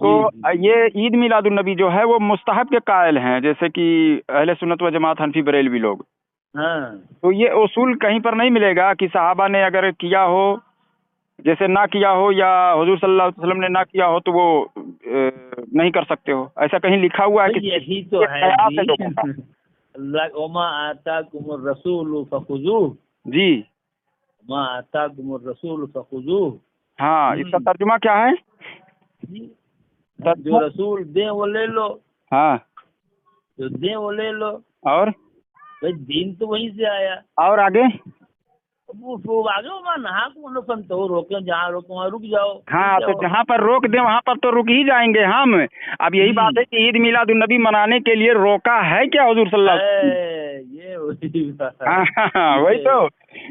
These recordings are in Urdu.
تو جی یہ عید میلاد النبی جو ہے وہ مستحب کے قائل ہیں، جیسے کہ اہل سنت و جماعت حنفی بریلوی لوگ. ہاں تو یہ اصول کہیں پر نہیں ملے گا کہ صحابہ نے اگر کیا ہو، جیسے نہ کیا ہو، یا حضور صلی اللہ علیہ وسلم نے نہ کیا ہو تو وہ نہیں کر سکتے ہو. ایسا کہیں لکھا ہوا ہے بھئی کہ یہی تو ہے قیاس جی. لوگوں کا. اللہ وما آتاکم الرسول فخذوہ، جی وما آتاکم الرسول فخذوہ. ہاں، اس کا ترجمہ کیا ہے؟ جی جو رسول دیں وہ لے لو، ہاں، جو دیں وہ لے لو. اور بھائی دین تو وہیں سے آیا. اور آگے وہ آگے وہاں نہا کو فن تو روکیں، جہاں روکیں وہاں رک جاؤ. ہاں، تو جہاں پر روک دیں وہاں پر تو رک ہی جائیں گے ہم. اب یہی بات ہے کہ عید میلاد النبی منانے کے لیے روکا ہے کیا حضور صلی اللہ علیہ وسلم؟ یہ وہی بات. ہاں وہی تو،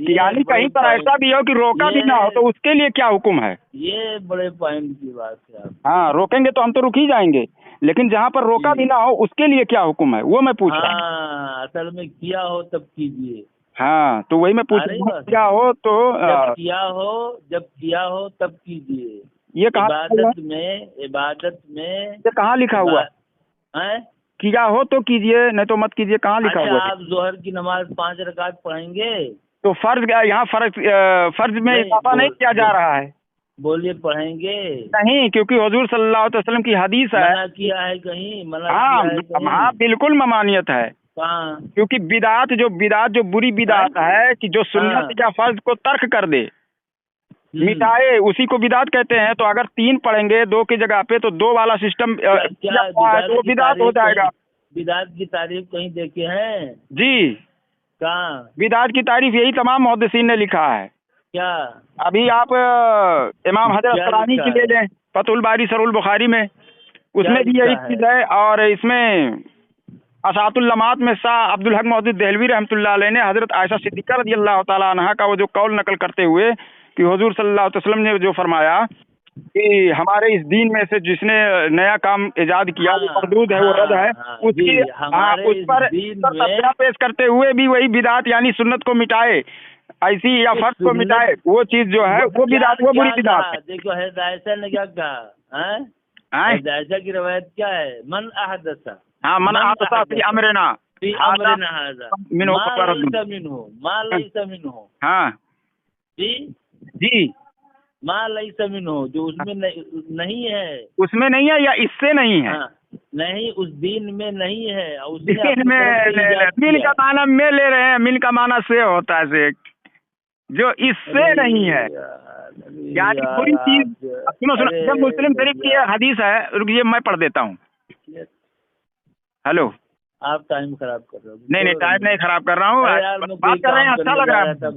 یعنی کہیں پر ایسا بھی ہو کہ روکا بھی نہ ہو تو اس کے لیے کیا حکم ہے؟ یہ بڑے پوائنٹ کی بات ہے. ہاں، روکیں گے تو ہم تو رک ہی جائیں گے، لیکن جہاں پر روکا بھی نہ ہو اس کے لیے کیا حکم ہے وہ میں پوچھ رہا ہوں. ہاں اصل میں کیا ہو تب کیجیے. ہاں تو وہی میں پوچھ رہا ہوں، کیا ہو تو جب کیا ہو تب کیجیے. یہ کہاں عبادت میں یہ کہاں لکھا ہوا ہے؟ کیا ہو تو کیجیے، نہیں تو مت کیجیے، کہاں لکھا ہوا ہے؟ آپ ظہر کی نماز 5 رکعت پڑھیں گے تو فرض یہاں فرض میں اضافہ نہیں کیا جا رہا ہے. بولیے پڑھیں گے نہیں، کیونکہ حضور صلی اللہ علیہ وسلم کی حدیث ہے. منع کیا ہے کہیں؟ منع کیا ہے کہیں؟ ہاں بالکل ممانعت ہے. کہاں؟ کیونکہ بدعات جو بری بدعات ہے کہ جو سنت یا فرض کو ترک کر دے، مٹائے، اسی کو بدعت کہتے ہیں. تو اگر 3 پڑھیں گے 2 کی جگہ پہ تو 2 والا سسٹم تو وہ بدعت ہو جائے گا. بدعت کی تعریف کہیں دیکھے ہیں؟ جی، کہاں؟ بدعت کی تعریف یہی تمام محدثین نے لکھا ہے. کیا؟ ابھی آپ امام حضرت اسقلانی کی لے لیں، فتح الباری صحیح البخاری میں، اس میں بھی یہی چیز ہے. اور اس میں اساط اللمات میں شاہ عبد الحق محدث دہلوی رحمۃ اللہ علیہ نے حضرت عائشہ صدیقہ رضی اللہ تعالیٰ عنہا کا وہ جو قول نقل کرتے ہوئے کہ حضور صلی اللہ علیہ وسلم نے جو فرمایا کہ ہمارے اس دین میں سے جس نے نیا کام ایجاد کیا وہ مردود ہے، وہ رد ہے، اس کی اس پر تبصرہ پیش کرتے ہوئے بھی وہی بدعت یعنی سنت کو مٹائے، ایسی یا فرض کو مٹائے، وہ چیز جو ہے وہ بدعت، وہ بری بدعت ہے. دیکھو حضرت عائشہ نے کیا کہا؟ حضرت عائشہ کی روایت کیا ہے؟ من احدث، ہاں من احدث فی امرنا هذا ما ليس منه. ہاں جی، ما ليس منه جو اس میں نہیں ہے، اس میں نہیں ہے یا اس سے نہیں ہے، نہیں اس دین میں نہیں ہے. دین میں من کا معنی میں لے رہے ہیں، من کا معنی سے ہوتا ہے سے جو اس سے نہیں ہے، یعنی کوئی چیز. سنو جب مسلم شریف کی حدیث ہے، رکیے میں پڑھ دیتا ہوں. ہیلو، آپ ٹائم خراب کر رہے ہو. نہیں ٹائم نہیں خراب کر رہا ہوں، بات کر رہے ہیں، اچھا لگ رہا تھا.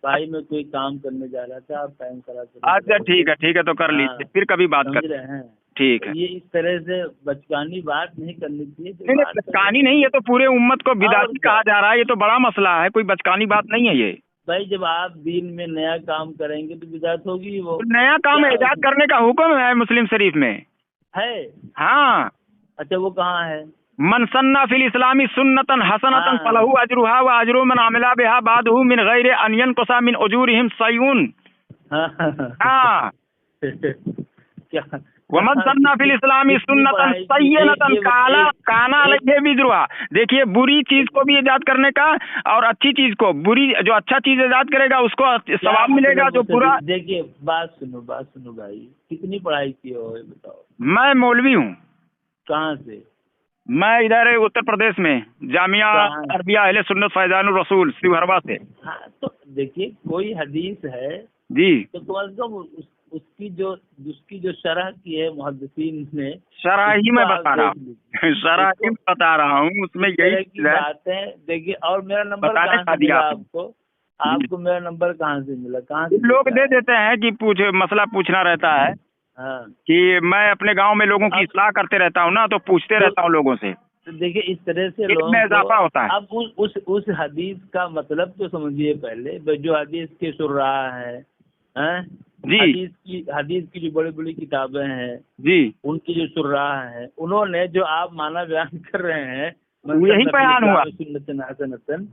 بھائی میں کوئی کام کرنے جا رہا تھا، آپ ٹائم خراب کر رہے. اچھا ٹھیک ہے تو کر لیجیے، پھر کبھی بات کر رہے ہیں. ٹھیک ہے، یہ اس طرح سے بچکانی بات نہیں کرنی چاہیے. نہیں بچکانی نہیں، یہ تو پورے امت کو بدعتی کہا جا رہا ہے، یہ تو بڑا مسئلہ ہے، کوئی بچکانی بات نہیں ہے. یہ بھائی جب آپ دین میں نیا کام کریں گے تو بدعت ہوگی. وہ نیا کام ایجاد کرنے کا حکم ہے مسلم شریف میں ہے. ہاں. اچھا وہ کہاں ہے؟ من سنّ فی الاسلام سنۃ حسنۃ فلہ اجرها واجر من عمل بها بعده من غیر ان ينقص من اجورهم شیء. ہاں ومن سنّ فی الاسلام سنۃ سیئۃ کان علیہ وزرها. دیکھیے بری چیز کو بھی ایجاد کرنے کا اور اچھی چیز کو، بری جو اچھا چیز ایجاد کرے گا اس کو ثواب ملے گا، جو برا. دیکھیے بات سنو بھائی، کتنی پڑھائی کی ہو بتاؤ؟ میں مولوی ہوں. کہاں سے؟ میں ادھر اتر پردیش میں جامعہ عربیہ اہل سنت فیضان الرسول سیوہروا سے. ہاں تو دیکھیے کوئی حدیث ہے جی تو کم از کم اس کی جو شرح کی ہے محدثین نے، شرح ہی میں بتا رہا ہوں، اس میں یہی باتیں. دیکھیے اور میرا نمبر کہاں سے ملا آپ کو میرا نمبر کہاں سے ملا؟ کہاں سے لوگ دے دیتے ہیں کہ مسئلہ پوچھنا رہتا ہے کہ میں اپنے گاؤں میں لوگوں کی اصلاح کرتے رہتا ہوں نا، تو پوچھتے رہتا ہوں لوگوں سے. دیکھیے اس طرح سے لوگوں میں اضافہ ہوتا ہے. اب اس حدیث کا مطلب تو سمجھیے پہلے. جو حدیث کے شرح ہے جی، حدیث کی جو بڑی بڑی کتابیں ہیں جی، ان کی جو شرح ہیں، انہوں نے جو آپ معنی بیان کر رہے ہیں یہی بیان ہوا.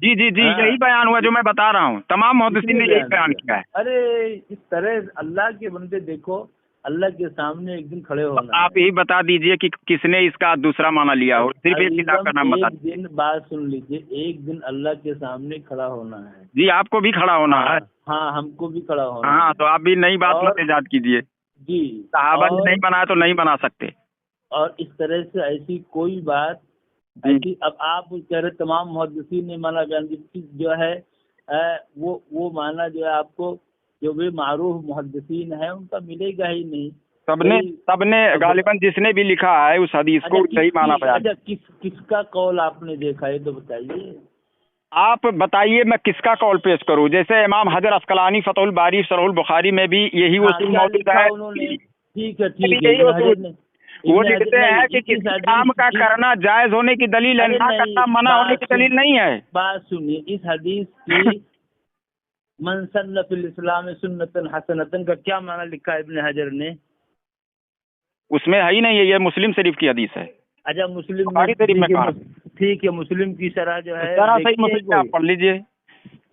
جی یہی بیان ہوا جو میں بتا رہا ہوں، تمام محدثین نے یہی بیان کیا ہے. ارے اس طرح اللہ کے بندے دیکھو، اللہ کے سامنے ایک دن کھڑے ہونا آپ یہی بتا دیجئے کہ کس نے اس کا دوسرا معنی لیا ہو، صرف ایک کتاب کا نام بتا ایک دن بات سن لیجیے، ایک دن اللہ کے سامنے کھڑا ہونا ہے. جی آپ کو بھی کھڑا ہونا ہے. ہاں ہم کو بھی کھڑا ہونا ہاں ہے. تو آپ بھی نئی بات مت ایجاد کیجیے. جی صحابہ نے نہیں بنایا تو نہیں بنا سکتے. اور اس طرح سے ایسی کوئی بات ایسی، اب آپ کہہ رہے تمام محدثین نے مانا بیان جو ہے وہ مانا جو ہے آپ کو جو بھی معروف محدثین ہیں ان کا ملے گا ہی نہیں. سب نے غالباً جس نے بھی لکھا ہے اس حدیث کو صحیح معنی بیان. اچھا کس کا قول آپ نے دیکھا ہے تو بتائیے. آپ بتائیے میں کس کا قول پیش کروں. جیسے امام حجر عسقلانی فتح الباری شرح البخاری میں بھی یہی اصول موجود ہے. ٹھیک ہے وہ لکھتے ہیں کہ کسی کام کا کرنا جائز ہونے کی دلیل ہے، نہ کرنا منع ہونے کی دلیل نہیں ہے. بات سنیے، اس حدیث کی من سن فی الاسلام سنتا حسنتا کا کیا معنی لکھا ہے ابن حجر نے؟ اس میں ہے ہی نہیں ہے، یہ مسلم شریف کی حدیث ہے. اچھا مسلم شریف میں کہا. ٹھیک ہے، مسلم کی شرح جو ہے آپ پڑھ لیجیے.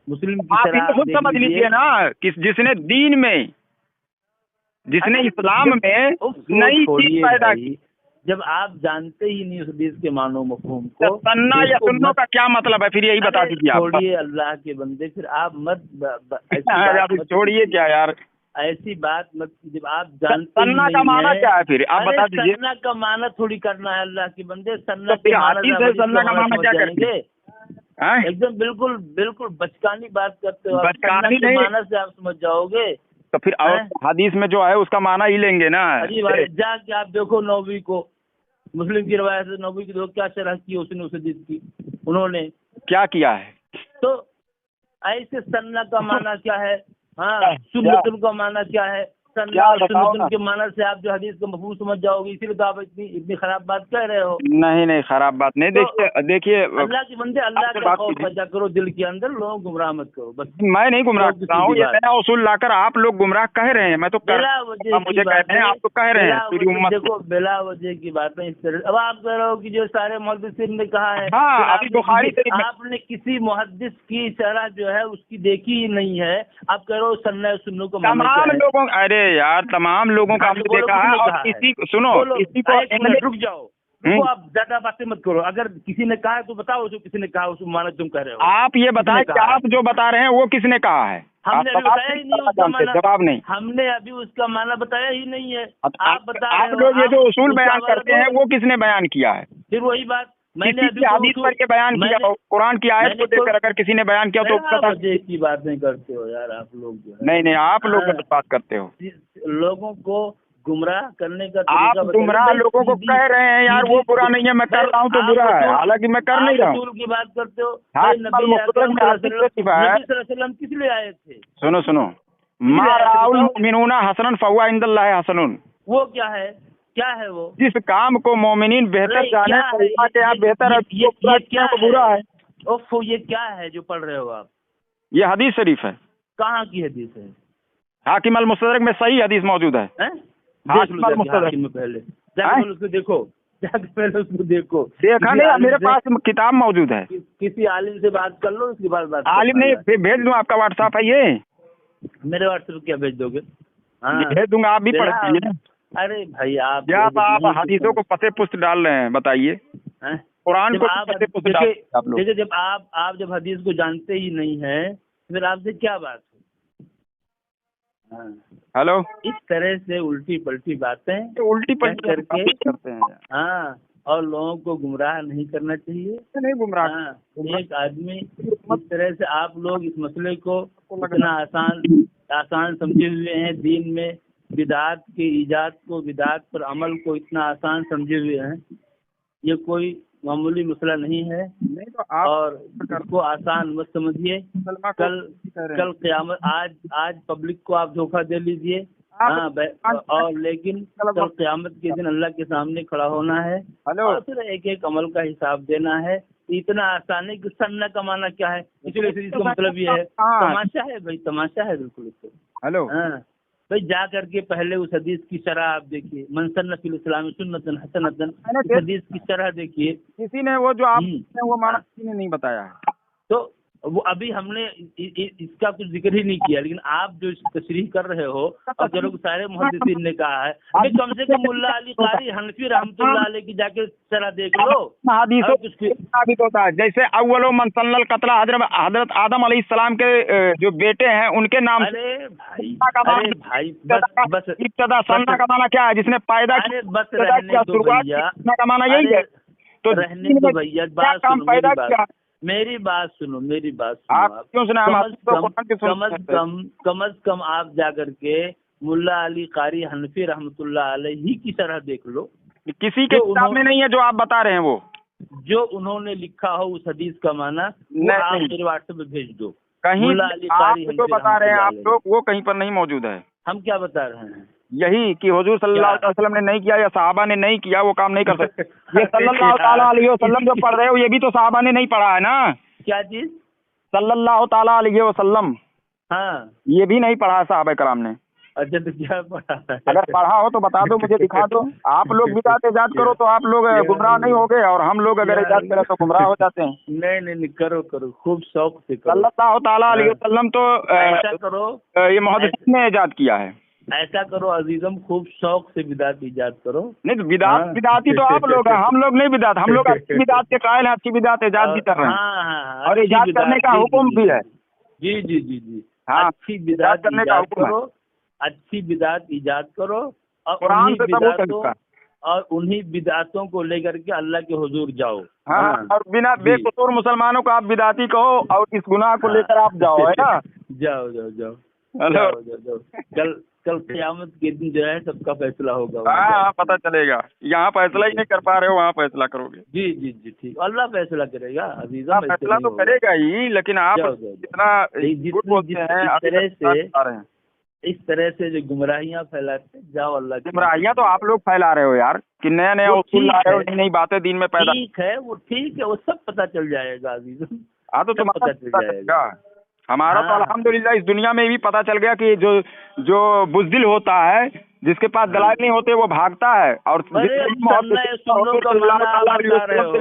مسلم کی شرح خود سمجھ لیجیے نا، جس نے دین میں، جس نے اسلام میں نئی چیز پیدا کی. جب آپ جانتے ہی نہیں اس حدیث کے معنی و مفہوم کو، سننا یا سننا کا کیا مطلب ہے پھر یہی بتا دیجیے. آپ چھوڑیے اللہ کے بندے، پھر آپ مت چھوڑیے کیا یار، ایسی بات مت. جب آپ جانتے سننا کا معنی کیا ہے پھر آپ بتا دیجیے. سننا کا معنی تھوڑی کرنا ہے اللہ کے بندے. سننا کا معنی کیا کریں گے؟ ایک دم بالکل بچکانی بات کرتے ہو. بچکانی نہیں، معنی سے آپ سمجھ جاؤ گے تو پھر حدیث میں جو ہے اس کا معنی ہی لیں گے نا. جا کے آپ دیکھو نووی کو، مسلم کی روایت سے نووی کی کیا شرح کی اس نے اس حدیث کی، انہوں نے کیا کیا ہے. تو ایسے سننا کا معنی کیا ہے، ہاں سنت کا معنی کیا ہے، سنت کے معنی سے آپ جو حدیث کا مفہوم سمجھ جاؤ گے. اسی لیے تو آپ اتنی خراب بات کہہ رہے ہو. نہیں خراب بات نہیں. دیکھیے اللہ کے بندے اللہ کا خوف پیدا کرو دل کے اندر، لوگوں کو گمراہ مت کرو. بس میں نہیں گمراہ کرتا ہوں، یہ نیا اصول لا کر آپ لوگ گمراہ کہہ رہے ہیں. میں تو مجھے کہتے ہیں، آپ تو کہہ رہے ہیں. دیکھو بلا وجہ کی باتیں اس طرح. اب آپ کہہ رہے ہو کہ جو سارے محدثین نے کہا ہے، آپ نے کسی محدث کی شرح جو ہے اس کی دیکھی ہی نہیں ہے. آپ کہہ رہے ہو سننا سنو کو تمام لوگوں. ارے یار تمام لوگوں کا دیکھا ہے. اور کسی سنو کسی کو رک جاؤ، آپ زیادہ باتیں مت کرو. اگر کسی نے کہا ہے تو بتاؤ جو کسی نے کہا اس معنی تم کہہ رہے ہو. آپ یہ بتائیں کہ آپ جو بتا رہے ہیں وہ کس نے کہا ہے. ہم نے بتایا ہی نہیں اس کا معنی. جواب نہیں، ہم نے ابھی اس کا معنی بتایا ہی نہیں ہے. آپ لوگ یہ جو اصول بیان کرتے ہیں وہ کس نے بیان کیا ہے. پھر وہی بات میں نے حدیث پر کے بیان کیا ہو، قرآن کی آیت کو دیکھ کر اگر کسی نے بیان کیا تو کی باتیں کرتے ہو یار آپ لوگ. نہیں آپ لوگ بات کرتے ہو. لوگوں کو گمراہ کرنے کا آپ گمراہ لوگوں کو کہہ رہے ہیں یار وہ برا نہیں ہے، میں کر رہا ہوں تو برا ہے، حالانکہ میں کر نہیں رہا ہوں. کی بات کرتے ہو. نبی صلی اللہ علیہ وسلم کس لیے آئے تھے؟ سنو ما رأى المؤمنون حسنا فهو عند الله حسن. وہ کیا ہے وہ جس کام کو مومنین بہتر جانے کہ آپ بہتر ہے، یہ برا ہے. یہ کیا ہے جو پڑھ رہے ہو آپ؟ یہ حدیث شریف ہے. کہاں کی حدیث ہے؟ حاکم المستدرک میں صحیح حدیث موجود ہے. حاکم المستدرک میں پہلے اس کو دیکھو، پہلے اس کو دیکھو. دیکھا نہیں، میرے پاس کتاب موجود ہے. کسی عالم سے بات کر لو، اس کے بعد بات. عالم نہیں، پھر بھیج دوں. آپ کا واٹس ایپ ہے یہ؟ میرے واٹس ایپ کیا بھیج دو گے؟ بھیج دوں گا، آپ بھی پڑھ لیجیے. ارے بھائی آپ حدیثوں کو پتے پست ڈال رہے ہیں. بتائیے قرآن کو پتے پست ڈال. دیکھیے جب آپ جب حدیث کو جانتے ہی نہیں ہے پھر آپ سے کیا بات ہے. ہلو، اس طرح سے الٹی پلٹی باتیں کر کے کرتے ہیں. اور لوگوں کو گمراہ نہیں کرنا چاہیے. نہیں گمراہ. ایک آدمی اس طرح سے آپ لوگ اس مسئلے کو اتنا آسان سمجھے ہوئے ہیں. دین میں بدعات کے ایجاد کو، بدعات پر عمل کو اتنا آسان سمجھے ہوئے ہیں. یہ کوئی معمولی مسئلہ نہیں ہے، اور اس کو آسان مت سمجھیے. کل قیامت، آج پبلک کو آپ دھوکہ دے لیجئے، اور لیکن کل قیامت کے دن اللہ کے سامنے کھڑا ہونا ہے اور پھر ایک ایک عمل کا حساب دینا ہے. اتنا آسان ہے کہ سننا کا معنی کیا ہے، اس لیے اس کا مطلب یہ ہے تماشا ہے بھائی، تماشا ہے بالکل. اس کو ہلو بھائی جا کر کے پہلے اس حدیث کی شرح آپ دیکھیے. من سن فی الاسلام سنتا حسنتا، اس حدیث کی شرح دیکھیے. کسی نے وہ جو آپ وہ معنی کسی نے نہیں بتایا ہے. تو وہ ابھی ہم نے اس کا کچھ ذکر ہی نہیں کیا، لیکن آپ جو تشریح کر رہے ہو اور چلو سارے محدثین نے کہا ہے، کم سے کم ملا علی قاری حنفی رحمۃ اللہ علیہ کی جا کے ذرا دیکھ لو حدیثوں ثابت ہوتا ہے. جیسے اول من سن القتل حضرت آدم علیہ السلام کے جو بیٹے ہیں ان کے نام. ارے بھائی بس ابتدا سننا کا معنی کیا ہے؟ جس نے پیدا کیا، بس رہنے دو بھیا، کا معنی یہی ہے. تو رہنے دو بھیا، بات سنو، میری بات سنو، میری بات سنو. آپ کیوں سنا؟ کم از کم آپ جا کر کے ملا علی قاری حنفی رحمۃ اللہ علیہ کی طرح دیکھ لو. کسی کے کتاب میں نہیں ہے جو آپ بتا رہے ہیں. وہ جو انہوں نے لکھا ہو اس حدیث کا معنی وہ آپ میرے واٹس ایپ پہ بھیج دو. کہیں آپ جو بتا رہے ہیں آپ لوگ وہ کہیں پر نہیں موجود ہے. ہم کیا بتا رہے ہیں؟ یہی کہ حضور صلی اللہ علیہ وسلم نے نہیں کیا یا صحابہ نے نہیں کیا، وہ کام نہیں کر سکتے. یہ صلی اللہ تعالیٰ علیہ وسلم جو پڑھ رہے ہو یہ بھی تو صحابہ نے نہیں پڑھا ہے نا. کیا چیز؟ صلی اللہ تعالیٰ علیہ وسلم. ہاں یہ بھی نہیں پڑھا ہے صحابہ کرام نے. اچھا تو کیا پڑھا ہے؟ اگر پڑھا ہو تو بتا دو، مجھے دکھا دو. آپ لوگ بدعت ایجاد کرو تو آپ لوگ گمراہ نہیں ہوگے، اور ہم لوگ اگر ایجاد کریں تو گمراہ ہو جاتے ہیں. نہیں کرو خوب شوق سے کرو. صلی اللہ تعالیٰ علیہ وسلم تو ایسا کرو، یہ محدثین نے ایجاد کیا ہے. ایسا کرو عزیزم، خوب شوق سے بدعت ایجاد کرو. نہیں بدعتی تو آپ لوگ ہیں، ہم لوگ نہیں بدعت. ہم لوگ اچھی بدعت کے قائل ہیں، اچھی بدعت ایجاد بھی کر رہے ہیں اور ایجاد کرنے کا حکم بھی ہے. جی ہاں، اچھی بدعت کرنے کا حکم ہے. اچھی بدعت ایجاد کرو اور قرآن سے ثبوت ہے. اور انہی بدعتوں کو لے کر کے اللہ کے حضور جاؤ. ہاں، اور بنا بے قصور مسلمانوں کو آپ بدعتی کہو اور اس گناہ کو لے کر آپ جاؤ، ہے نا. جاؤ. کل قیامت کے دن جو ہے سب کا فیصلہ ہوگا. ہاں پتہ چلے گا. یہاں فیصلہ ہی نہیں کر پا رہے ہو، وہاں فیصلہ کرو گے. جی ٹھیک، اللہ فیصلہ کرے گا عزیزم. فیصلہ تو کرے گا ہی، لیکن آپ جتنا اس طرح سے جو گمراہیاں پھیلاتے جاؤ اللہ کی. گمراہیاں تو آپ لوگ پھیلا رہے ہو یار، کہ نیا اصول لا رہے ہو، نئی باتیں دین میں پیدا. ٹھیک ہے، وہ سب پتہ چل جائے گا عزیزم. ہاں تو پتہ چل جائے گا. ہمارا تو الحمدللہ اس دنیا میں بھی پتہ چل گیا کہ جو بزدل ہوتا ہے، جس کے پاس دلائل نہیں ہوتے، وہ بھاگتا ہے. اور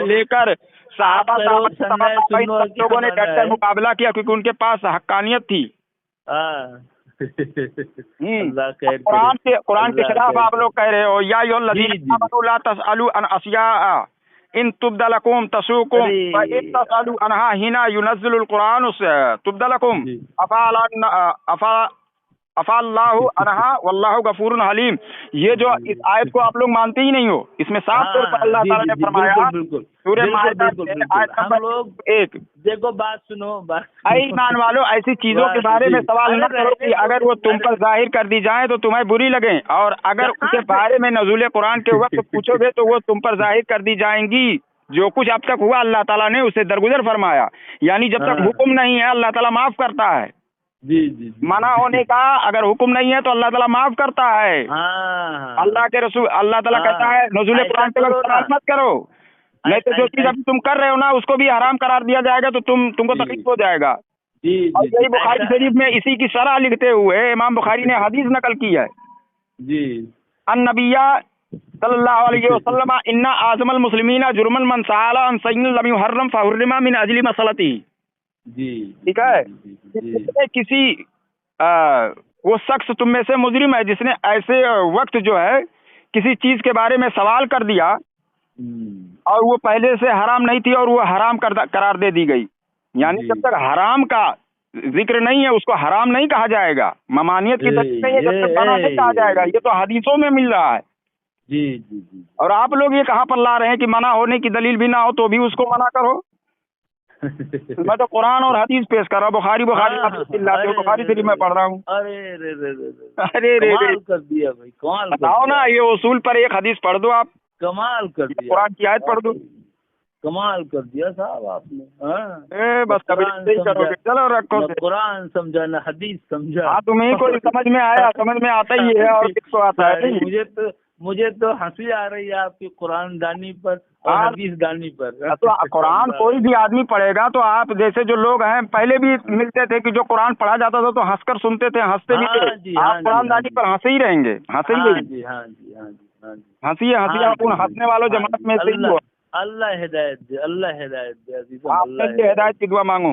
لے کر صحابہ لوگوں نے ڈٹ کر مقابلہ کیا کیونکہ ان کے پاس حقانیت تھی. قرآن کے خلاف آپ لوگ کہہ رہے ہو یا الذین آمنوا لا تسألوا عن اشیاء ان تبد لکم تسؤکم وان تسألوا عنها حین ينزل القرآن تبد لکم عفا اللہ عنہا واللہ غفور حلیم. یہ جو اس آیت کو آپ لوگ مانتے ہی نہیں ہو، اس میں صاف طور پر اللہ تعالیٰ نے فرمایا سورہ مائدہ آیت نمبر 1. دیکھو بات سنو، اے ایمان والو، ایسی چیزوں کے بارے میں سوال نہ کرو کہ اگر وہ تم پر ظاہر کر دی جائیں تو تمہیں بری لگیں، اور اگر ان کے بارے میں نزول قرآن کے وقت پوچھو گے تو وہ تم پر ظاہر کر دی جائیں گی. جو کچھ اب تک ہوا اللہ تعالیٰ نے اسے درگزر فرمایا، یعنی جب تک حکم نہیں ہے اللہ تعالیٰ معاف کرتا ہے. جی منع ہونے کا اگر حکم نہیں ہے تو اللہ تعالیٰ معاف کرتا ہے. اللہ کے رسول اللہ تعالیٰ کہتا ہے نزول قرآن کے وقت سوال مت کرو، نہیں تو جو چیز ابھی تم کر رہے ہو نا اس کو بھی حرام قرار دیا جائے گا تو تم کو تکلیف ہو جائے گا. اور یہی بخاری شریف میں اسی کی شرح لکھتے ہوئے امام بخاری نے حدیث نقل کی ہے. النبی صلی اللہ علیہ وسلم ان اعظم المسلمین جرما من سأل عن شيء لم يحرم فحرم من اجل مسألته. ٹھیک ہے. کسی وہ شخص تم میں سے مجرم ہے جس نے ایسے وقت جو ہے کسی چیز کے بارے میں سوال کر دیا اور وہ پہلے سے حرام نہیں تھی اور وہ حرام قرار دے دی گئی. یعنی جب تک حرام کا ذکر نہیں ہے اس کو حرام نہیں کہا جائے گا. ممانعت کی دلیل نہیں ہے جب تک منع نہیں کہا جائے گا. یہ تو حدیثوں میں مل رہا ہے. اور آپ لوگ یہ کہاں پر لا رہے ہیں کہ منع ہونے کی دلیل بھی نہ ہو تو بھی اس کو منع کرو. میں تو قرآن اور حدیث پیش کر رہا ہوں. بخاری شریف میں پڑھ رہا ہوں. ارے کر دیا بھائی، بتاؤ نا، یہ اصول پر ایک حدیث پڑھ دو آپ. کمال کر دیا. قرآن کی آیت پڑھ دو. کمال کر دیا صاحب آپ نے. بس چلو رکھو. قرآن سمجھا نہ حدیث سمجھا. ہاں تمہیں کو سمجھ میں آیا، سمجھ میں آتا ہی ہے اور کس کو آتا ہے. مجھے تو ہنسی آ رہی ہے آپ کی قرآن دانی پر اور حدیث دانی پر. تو قرآن کوئی بھی آدمی پڑھے گا تو آپ جیسے جو لوگ ہیں پہلے بھی ملتے تھے کہ جو قرآن پڑھا جاتا تھا تو ہنس کر سنتے تھے، ہنستے بھی تھے. آپ قرآن دانی پر ہنسے ہی رہیں گے. ہنسی آپ ہنسنے والوں جماعت میں سے. اللہ ہدایت دے، اللہ ہدایت دے. آپ ہدایت کی دعا مانگو.